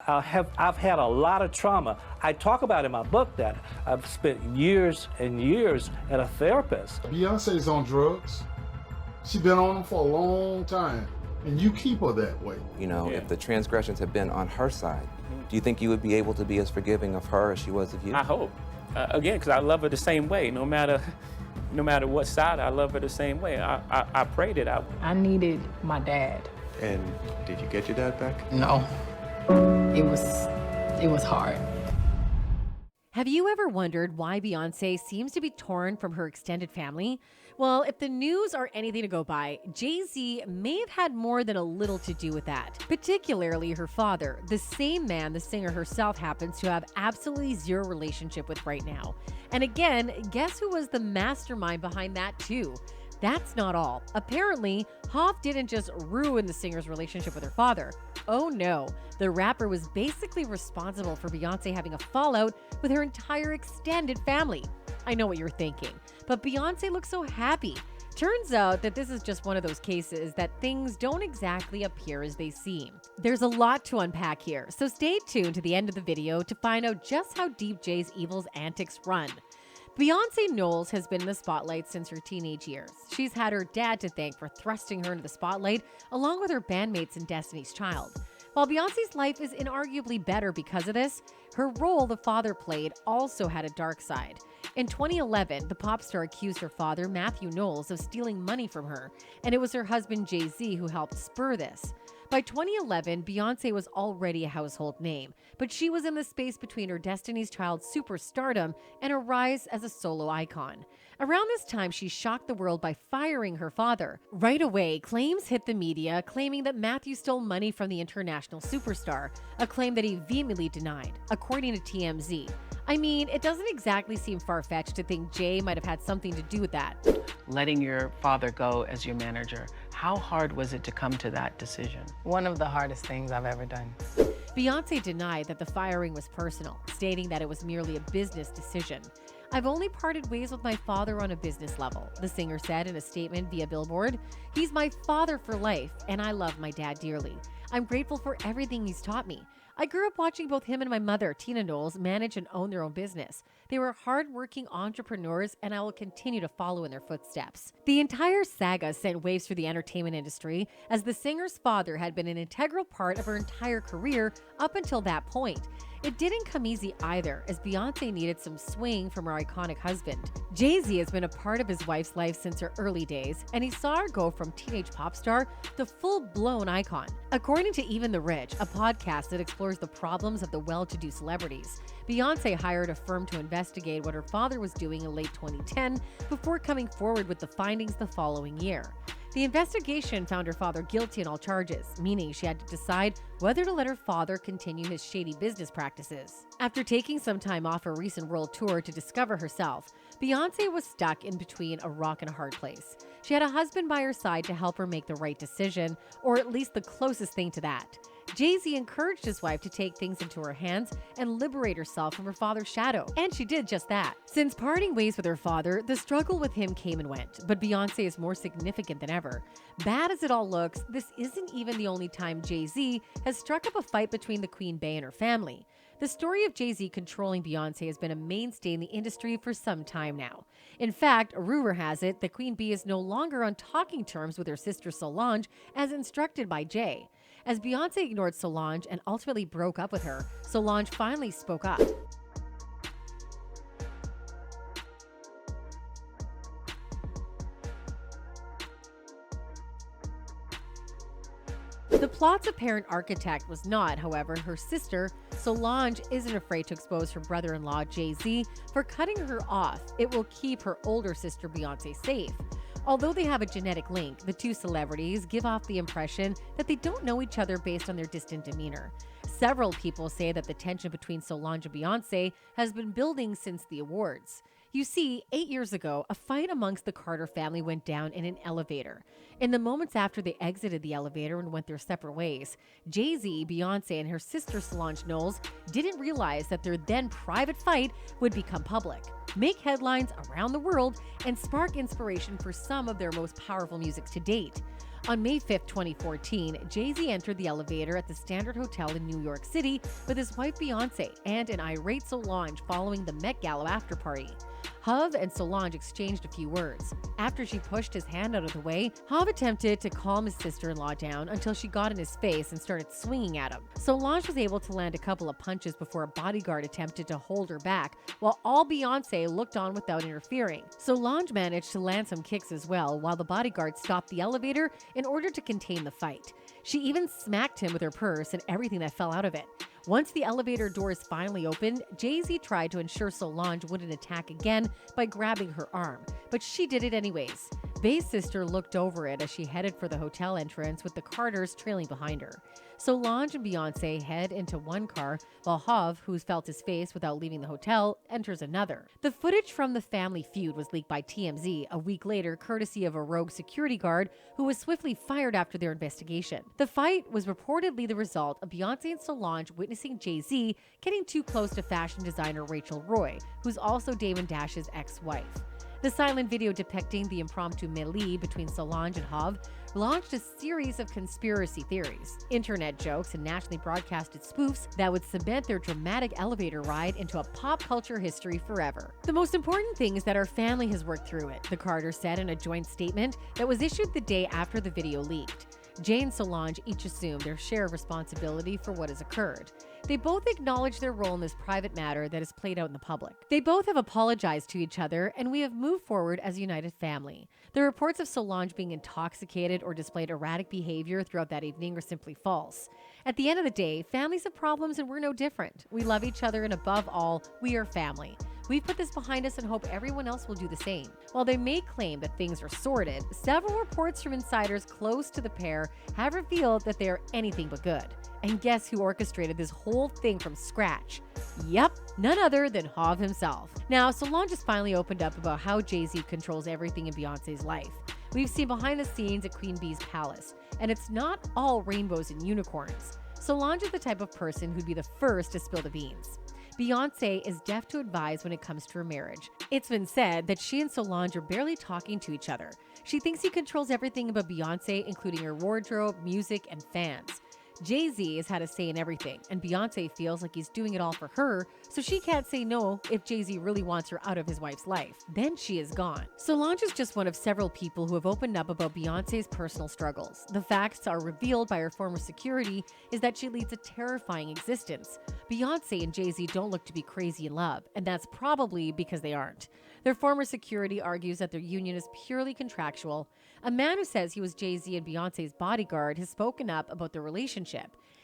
I've had a lot of trauma. I talk about in my book that I've spent years and years at a therapist. Beyonce's on drugs. She's been on them for a long time, and you keep her that way. You know, if the transgressions had been on her side, do you think you would be able to be as forgiving of her as she was of you? I hope. Again, because I love her the same way. No matter what side, I love her the same way. I prayed it out. I needed my dad. And did you get your dad back? No. It was hard. Have you ever wondered why Beyonce seems to be torn from her extended family? Well, if the news are anything to go by, Jay-Z may have had more than a little to do with that. Particularly her father, the same man the singer herself happens to have absolutely zero relationship with right now. And again, guess who was the mastermind behind that too? That's not all. Apparently, Hoff didn't just ruin the singer's relationship with her father. Oh no, the rapper was basically responsible for Beyonce having a fallout with her entire extended family. I know what you're thinking, but Beyonce looks so happy. Turns out that this is just one of those cases that things don't exactly appear as they seem. There's a lot to unpack here, so stay tuned to the end of the video to find out just how deep Jay's evil's antics run. Beyonce Knowles has been in the spotlight since her teenage years. She's had her dad to thank for thrusting her into the spotlight, along with her bandmates in Destiny's Child. While Beyonce's life is inarguably better because of this, her role the father played also had a dark side. In 2011, the pop star accused her father, Matthew Knowles, of stealing money from her, and it was her husband Jay-Z who helped spur this. By 2011, Beyonce was already a household name, but she was in the space between her Destiny's Child superstardom and her rise as a solo icon. Around this time, she shocked the world by firing her father. Right away, claims hit the media claiming that Matthew stole money from the international superstar, a claim that he vehemently denied, according to TMZ. I mean, it doesn't exactly seem far-fetched to think Jay might have had something to do with that. Letting your father go as your manager, how hard was it to come to that decision? One of the hardest things I've ever done. Beyonce denied that the firing was personal, stating that it was merely a business decision. "I've only parted ways with my father on a business level," the singer said in a statement via Billboard. "He's my father for life, and I love my dad dearly. I'm grateful for everything he's taught me. I grew up watching both him and my mother, Tina Knowles, manage and own their own business. They were hardworking entrepreneurs, and I will continue to follow in their footsteps." The entire saga sent waves through the entertainment industry, as the singer's father had been an integral part of her entire career up until that point. It didn't come easy either, as Beyonce needed some swing from her iconic husband. Jay-Z has been a part of his wife's life since her early days, and he saw her go from teenage pop star to full-blown icon. According to Even the Rich, a podcast that explores the problems of the well-to-do celebrities, Beyonce hired a firm to investigate what her father was doing in late 2010 before coming forward with the findings the following year. The investigation found her father guilty on all charges, meaning she had to decide whether to let her father continue his shady business practices. After taking some time off her recent world tour to discover herself, Beyonce was stuck in between a rock and a hard place. She had a husband by her side to help her make the right decision, or at least the closest thing to that. Jay-Z encouraged his wife to take things into her hands and liberate herself from her father's shadow, and she did just that. Since parting ways with her father, the struggle with him came and went, but Beyonce is more significant than ever. Bad as it all looks, this isn't even the only time Jay-Z has struck up a fight between the Queen Bey and her family. The story of Jay-Z controlling Beyonce has been a mainstay in the industry for some time now. In fact, a rumor has it that Queen Bey is no longer on talking terms with her sister Solange, as instructed by Jay. As Beyonce ignored Solange and ultimately broke up with her, Solange finally spoke up. The plot's apparent architect was not, however, her sister. Solange isn't afraid to expose her brother-in-law, Jay-Z, for cutting her off. It will keep her older sister, Beyonce, safe. Although they have a genetic link, the two celebrities give off the impression that they don't know each other based on their distant demeanor. Several people say that the tension between Solange and Beyonce has been building since the awards. You see, 8 years ago, a fight amongst the Carter family went down in an elevator. In the moments after they exited the elevator and went their separate ways, Jay-Z, Beyonce, and her sister Solange Knowles didn't realize that their then private fight would become public, make headlines around the world, and spark inspiration for some of their most powerful music to date. On May 5, 2014, Jay-Z entered the elevator at the Standard Hotel in New York City with his wife Beyonce and an irate Solange following the Met Gala after party. Hov and Solange exchanged a few words. After she pushed his hand out of the way, Hov attempted to calm his sister-in-law down until she got in his face and started swinging at him. Solange was able to land a couple of punches before a bodyguard attempted to hold her back, while all Beyonce looked on without interfering. Solange managed to land some kicks as well, while the bodyguard stopped the elevator in order to contain the fight. She even smacked him with her purse and everything that fell out of it. Once the elevator doors finally opened, Jay-Z tried to ensure Solange wouldn't attack again by grabbing her arm, but she did it anyways. Bey's sister looked over it as she headed for the hotel entrance with the Carters trailing behind her. Solange and Beyonce head into one car, while Hov, who's felt his face without leaving the hotel, enters another. The footage from the family feud was leaked by TMZ a week later, courtesy of a rogue security guard who was swiftly fired after their investigation. The fight was reportedly the result of Beyonce and Solange witnessing Jay-Z getting too close to fashion designer Rachel Roy, who's also Damon Dash's ex-wife. The silent video depicting the impromptu melee between Solange and Hov launched a series of conspiracy theories, internet jokes, and nationally broadcasted spoofs that would cement their dramatic elevator ride into a pop culture history forever. The most important thing is that our family has worked through it, the Carters said in a joint statement that was issued the day after the video leaked. Jay and Solange each assumed their share of responsibility for what has occurred. They both acknowledge their role in this private matter that is played out in the public. They both have apologized to each other, and we have moved forward as a united family. The reports of Solange being intoxicated or displayed erratic behavior throughout that evening are simply false. At the end of the day, families have problems and we're no different. We love each other, and above all, we are family. We've put this behind us and hope everyone else will do the same. While they may claim that things are sorted, several reports from insiders close to the pair have revealed that they are anything but good. And guess who orchestrated this whole thing from scratch? Yep, none other than Hov himself. Now, Solange has finally opened up about how Jay-Z controls everything in Beyonce's life. We've seen behind the scenes at Queen Bee's palace, and it's not all rainbows and unicorns. Solange is the type of person who'd be the first to spill the beans. Beyonce is deaf to advise when it comes to her marriage. It's been said that she and Solange are barely talking to each other. She thinks he controls everything about Beyonce, including her wardrobe, music, and fans. Jay-Z has had a say in everything, and Beyonce feels like he's doing it all for her, so she can't say no if Jay-Z really wants her out of his wife's life. Then she is gone. Solange is just one of several people who have opened up about Beyonce's personal struggles. The facts are revealed by her former security is that she leads a terrifying existence. Beyonce and Jay-Z don't look to be crazy in love, and that's probably because they aren't. Their former security argues that their union is purely contractual. A man who says he was Jay-Z and Beyonce's bodyguard has spoken up about their relationship.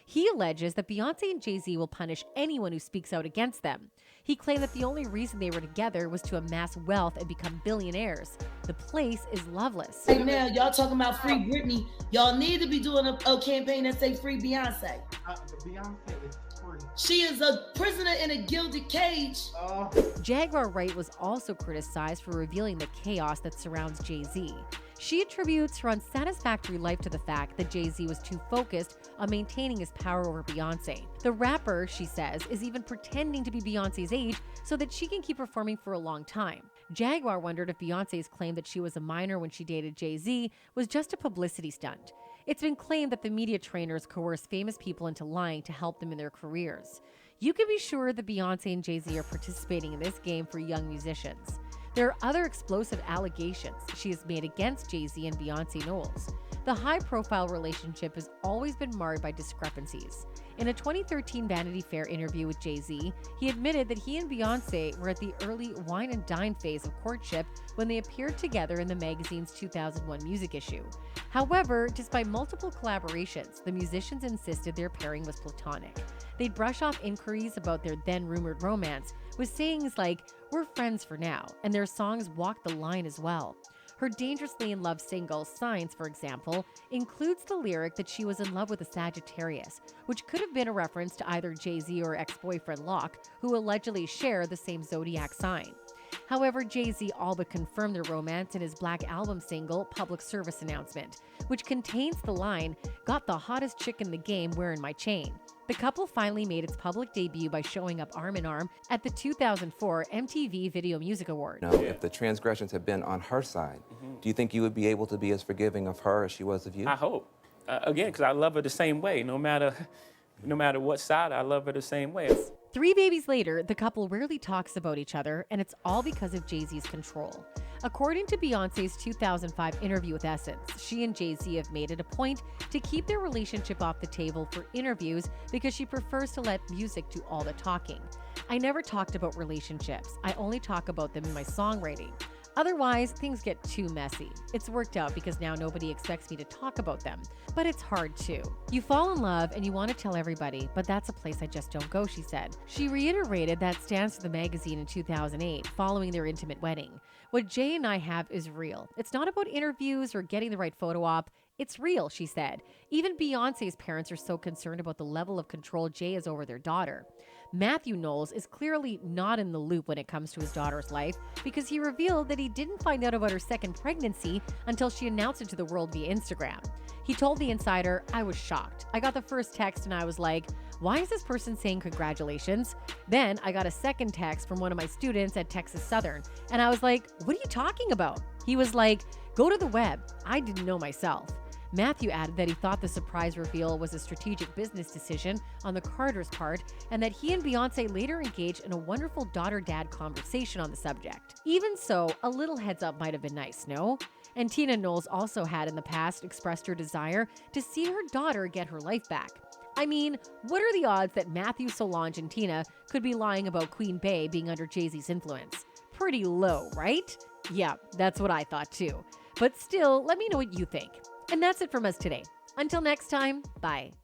He alleges that Beyonce and Jay-Z will punish anyone who speaks out against them. He claimed that the only reason they were together was to amass wealth and become billionaires. The place is loveless. Right now, y'all talking about free Britney. Y'all need to be doing a campaign that say free Beyonce. Beyonce is free. She is a prisoner in a gilded cage. Jaguar Wright was also criticized for revealing the chaos that surrounds Jay-Z. She attributes her unsatisfactory life to the fact that Jay-Z was too focused on maintaining his power over Beyonce. The rapper, she says, is even pretending to be Beyonce's age so that she can keep performing for a long time. Jaguar wondered if Beyonce's claim that she was a minor when she dated Jay-Z was just a publicity stunt. It's been claimed that the media trainers coerce famous people into lying to help them in their careers. You can be sure that Beyonce and Jay-Z are participating in this game for young musicians. There are other explosive allegations she has made against Jay-Z and Beyonce Knowles. The high-profile relationship has always been marred by discrepancies. In a 2013 Vanity Fair interview with Jay-Z, he admitted that he and Beyonce were at the early wine and dine phase of courtship when they appeared together in the magazine's 2001 music issue. However, despite multiple collaborations, the musicians insisted their pairing was platonic. They'd brush off inquiries about their then-rumored romance with sayings like, "We're friends for now," and their songs walk the line as well. Her Dangerously in Love single, Signs, for example, includes the lyric that she was in love with a Sagittarius, which could have been a reference to either Jay-Z or ex-boyfriend Locke, who allegedly share the same zodiac sign. However, Jay-Z all but confirmed their romance in his Black Album single, Public Service Announcement, which contains the line, "Got the hottest chick in the game wearing my chain." The couple finally made its public debut by showing up arm in arm at the 2004 MTV Video Music Awards. Now, if the transgressions had been on her side, do you think you would be able to be as forgiving of her as she was of you? I hope. Again, because I love her the same way. No matter what side, I love her the same way. 3 babies later, the couple rarely talks about each other, and it's all because of Jay-Z's control. According to Beyonce's 2005 interview with Essence, she and Jay-Z have made it a point to keep their relationship off the table for interviews because she prefers to let music do all the talking. "I never talked about relationships. I only talk about them in my songwriting. Otherwise, things get too messy. It's worked out because now nobody expects me to talk about them, but it's hard too. You fall in love and you want to tell everybody, but that's a place I just don't go," she said. She reiterated that stance to the magazine in 2008 following their intimate wedding. "What Jay and I have is real. It's not about interviews or getting the right photo op. It's real," she said. Even Beyonce's parents are so concerned about the level of control Jay has over their daughter. Matthew Knowles is clearly not in the loop when it comes to his daughter's life because he revealed that he didn't find out about her second pregnancy until she announced it to the world via Instagram. He told The Insider, "I was shocked. I got the first text and I was like, why is this person saying congratulations? Then I got a second text from one of my students at Texas Southern, and I was like, what are you talking about?" He was like, "Go to the web. I didn't know myself." Matthew added that he thought the surprise reveal was a strategic business decision on the Carters' part, and that he and Beyonce later engaged in a wonderful daughter-dad conversation on the subject. Even so, a little heads up might have been nice, no? And Tina Knowles also had in the past expressed her desire to see her daughter get her life back. I mean, what are the odds that Matthew, Solange, and Tina could be lying about Queen Bey being under Jay-Z's influence? Pretty low, right? Yeah, that's what I thought too. But still, let me know what you think. And that's it from us today. Until next time, bye.